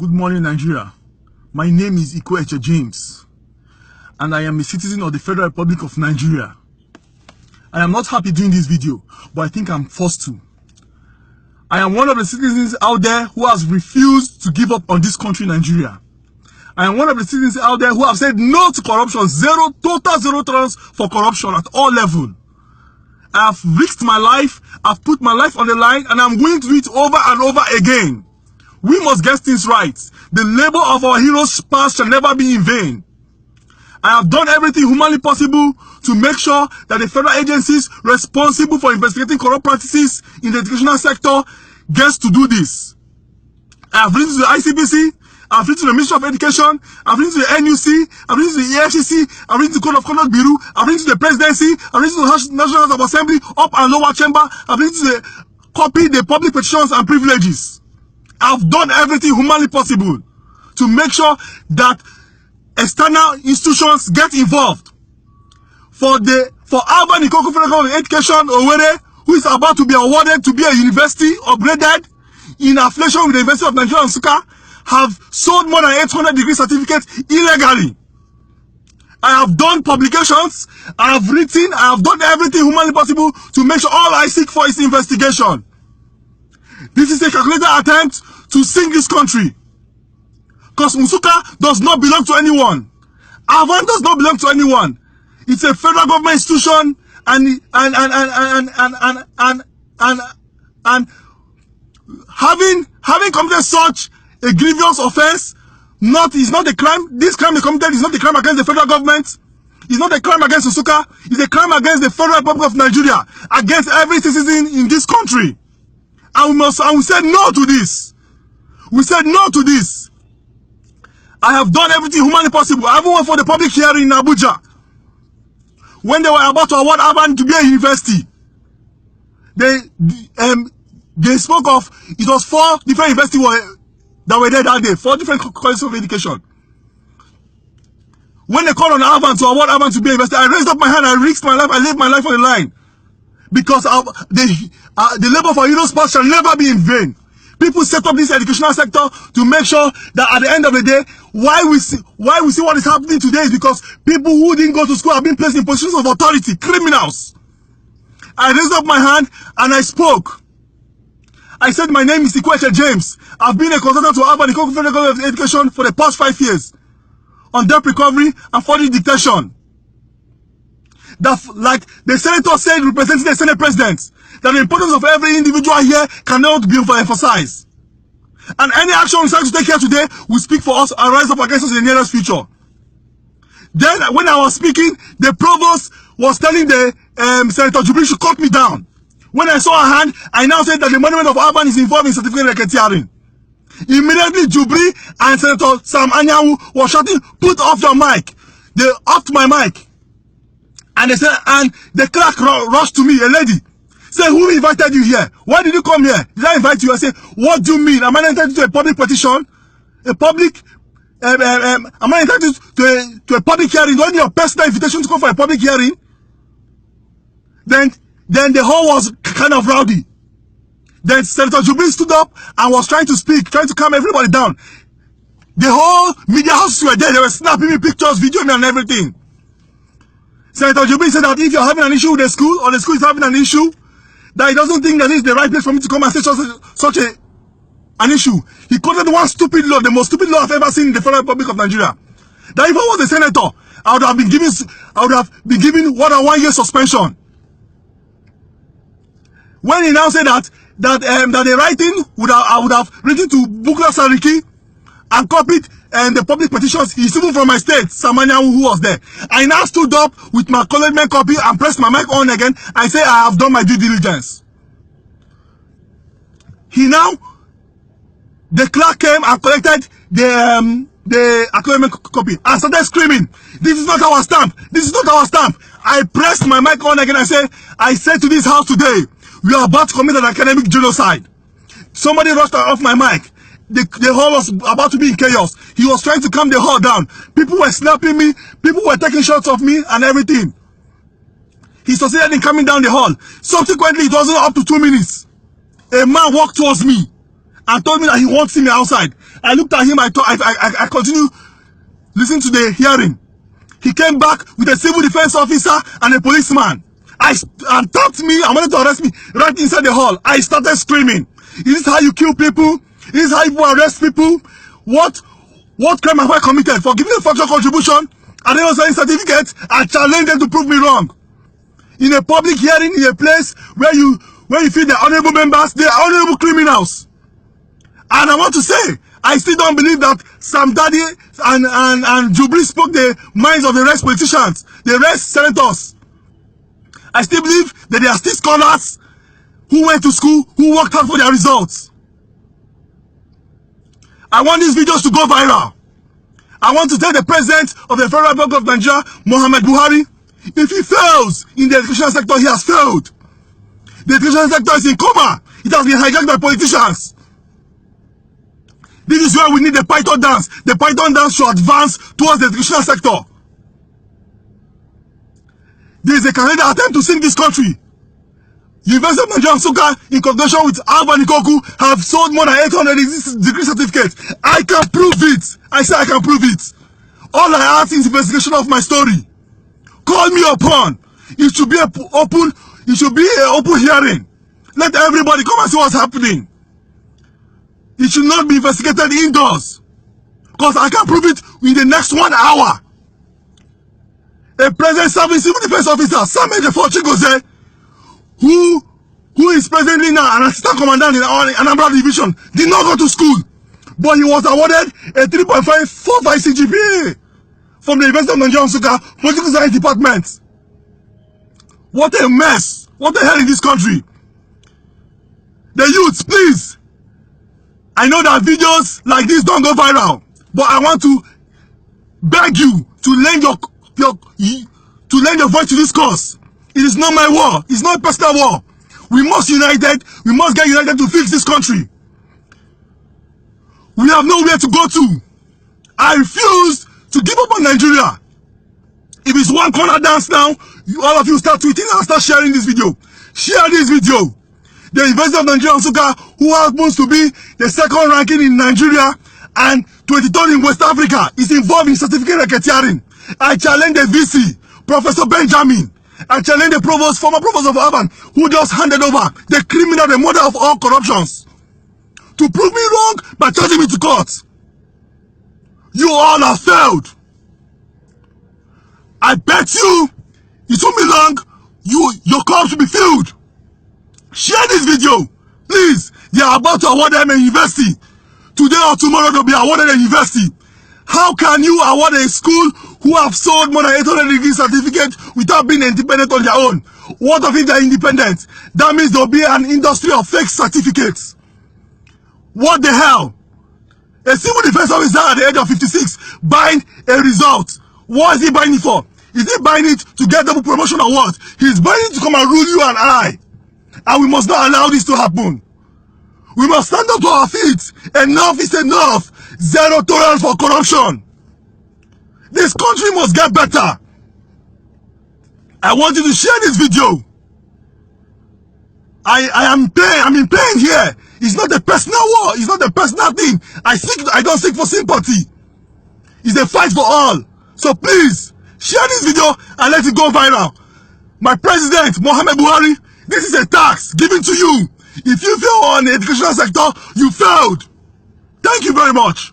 Good morning, Nigeria. My name is Ikweche James, and I am a citizen of the Federal Republic of Nigeria. I am not happy doing this video, but I think I'm forced to. I am one of the citizens out there who has refused to give up on this country, Nigeria. I am one of the citizens out there who have said no to corruption, total zero tolerance for corruption at all levels. I have risked my life, I've put my life on the line, and I'm willing to do it over and over again. We must get things right. The labor of our heroes past shall never be in vain. I have done everything humanly possible to make sure that the federal agencies responsible for investigating corrupt practices in the educational sector gets to do this. I have written to the ICBC, I've written to the Ministry of Education, I've written to the NUC, I've written to the EFCC, I've written to the Code of Conduct Bureau, I've written to the Presidency, I've written to the National House of Assembly, up and lower chamber, I've written to the public petitions and privileges. I've done everything humanly possible to make sure that external institutions get involved. For Alban Ikoku Federal College of Education, Owerri, who is about to be awarded to be a university upgraded in affiliation with the University of Nigeria, Nsukka, have sold more than 800 degree certificates illegally. I have done publications, I have written, I have done everything humanly possible to make sure all I seek for is investigation. This is a calculated attempt to sink this country. Because Nsukka does not belong to anyone. Alban does not belong to anyone. It's a federal government institution, and having committed such a grievous offense is not a crime. This crime they committed is not a crime against the federal government. It's not a crime against Nsukka. It's a crime against the Federal Republic of Nigeria, against every citizen in this country. And we said no to this. We said no to this. I have done everything humanly possible. I even went for the public hearing in Abuja. When they were about to award Alban to be a university, they spoke of, it was 4 different universities that were there that day, 4 different colleges of education. When they called on Alban to award Alban to be a university, I raised up my hand, I risked my life, I laid my life on the line. Because the labor for heroes past shall never be in vain. People set up this educational sector to make sure that at the end of the day, why we see what is happening today is because people who didn't go to school have been placed in positions of authority, criminals. I raised up my hand and I spoke. I said, my name is Ikweche James. I've been a consultant to Alban Ikoku Federal College of Education for the past 5 years on debt recovery and fraud detection. That, like the senator said, representing the Senate President, that the importance of every individual here cannot be overemphasized. And any action we decide to take here today will speak for us and rise up against us in the nearest future. Then, when I was speaking, the provost was telling the Senator Jubri to cut me down. When I saw her hand, I now said that the monument of Alban is involved in certificate racketeering. Immediately, Jubri and Senator Sam Anyanwu were shouting, "Put off your mic." They upped my mic. And they said, and the clerk rushed to me, a lady. Say, who invited you here? Why did you come here? Did I invite you? I said, what do you mean? Am I entitled to a public petition? A public, am I entitled to a public hearing? Do I need your personal invitation to come for a public hearing? Then the hall was kind of rowdy. Then Senator Jubri stood up and was trying to speak, trying to calm everybody down. The whole media houses were there. They were snapping me pictures, videoing me and everything. Senator Jubri said that if you're having an issue with the school, or the school is having an issue, that he doesn't think that it's the right place for me to come and say such an issue. He quoted one stupid law, the most stupid law I've ever seen in the Federal Republic of Nigeria. That if I was a senator, I would have been given more than 1 year suspension. When he now said that the writing I would have written to Bukola Saraki and copied the public petitions, he's even from my state, Sam Anyanwu, who was there. I now stood up with my acknowledgement copy and pressed my mic on again. I say I have done my due diligence. The clerk came and collected the acknowledgement copy and started screaming, "This is not our stamp! This is not our stamp!" I pressed my mic on again. I said to this house today, we are about to commit an academic genocide. Somebody rushed off my mic. The hall was about to be in chaos. He was trying to calm the hall down. People were snapping me. People were taking shots of me and everything. He succeeded in calming down the hall. Subsequently, it wasn't up to 2 minutes. A man walked towards me and told me that he won't see me outside. I looked at him, I continued listening to the hearing. He came back with a civil defense officer and a policeman. And tapped me and wanted to arrest me right inside the hall. I started screaming. Is this how you kill people? Is this how you arrest people? What crime have I committed for giving a factual contribution and then also a certificate? I challenge them to prove me wrong. In a public hearing, in a place where you feel the honorable members, they are honorable criminals. And I want to say, I still don't believe that Sam Daddy and Jubri spoke the minds of the rest politicians, the rest senators. I still believe that there are still scholars who went to school, who worked hard for their results. I want these videos to go viral. I want to tell the president of the Federal Republic of Nigeria, Muhammad Buhari, if he fails in the education sector, he has failed. The education sector is in coma. It has been hijacked by politicians. This is where we need the Python dance. The Python dance should advance towards the educational sector. There is a Canadian attempt to sink this country. University of Nigeria Nsukka, in conjunction with Alban Ikoku, have sold more than 800 degree certificates. I can prove it. I say I can prove it. All I ask is investigation of my story. Call me upon. It should be an open hearing. Let everybody come and see what's happening. It should not be investigated indoors. Because I can prove it in the next 1 hour. A present serving civil defense officer, Samuel Ejefo Chigozie, who is presently now an assistant commandant in Anambra Division, did not go to school, but he was awarded a 3.545 CGPA from the University of Nigeria Nsukka Political Science Department. What a mess! What the hell in this country? The youths, please. I know that videos like this don't go viral, but I want to beg you to lend your voice to this cause. It is not my war. It's not a personal war. We must united. We must get united to fix this country. We have nowhere to go to. I refuse to give up on Nigeria. If it's one corner dance now, all of you start tweeting and start sharing this video. Share this video. The University of Nigeria Nsukka, who happens to be the second ranking in Nigeria and 23rd in West Africa, is involved in certificate racketeering. I challenge the VC, Professor Benjamin. I challenge the provost, former provost of Alban, who just handed over the criminal, the mother of all corruptions, to prove me wrong by charging me to court. You all have failed. I bet you, it won't be long, your cups will be filled. Share this video. Please, they are about to award them a university. Today or tomorrow they'll be awarded a university. How can you award a school who have sold more than 800 degree certificates without being independent on their own? What of it they're independent? That means there'll be an industry of fake certificates. What the hell? A civil defense officer at the age of 56 buying a result. What is he buying it for? Is he buying it to get double promotion or what? He's buying it to come and rule you and I. And we must not allow this to happen. We must stand up to our feet. Enough is enough. Zero tolerance for corruption. This country must get better. I want you to share this video. I'm in pain here. It's not a personal war. It's not a personal thing. I don't seek for sympathy. It's a fight for all. So please, share this video and let it go viral. My president, Muhammad Buhari, this is a tax given to you. If you fail on the educational sector, you failed. Thank you very much.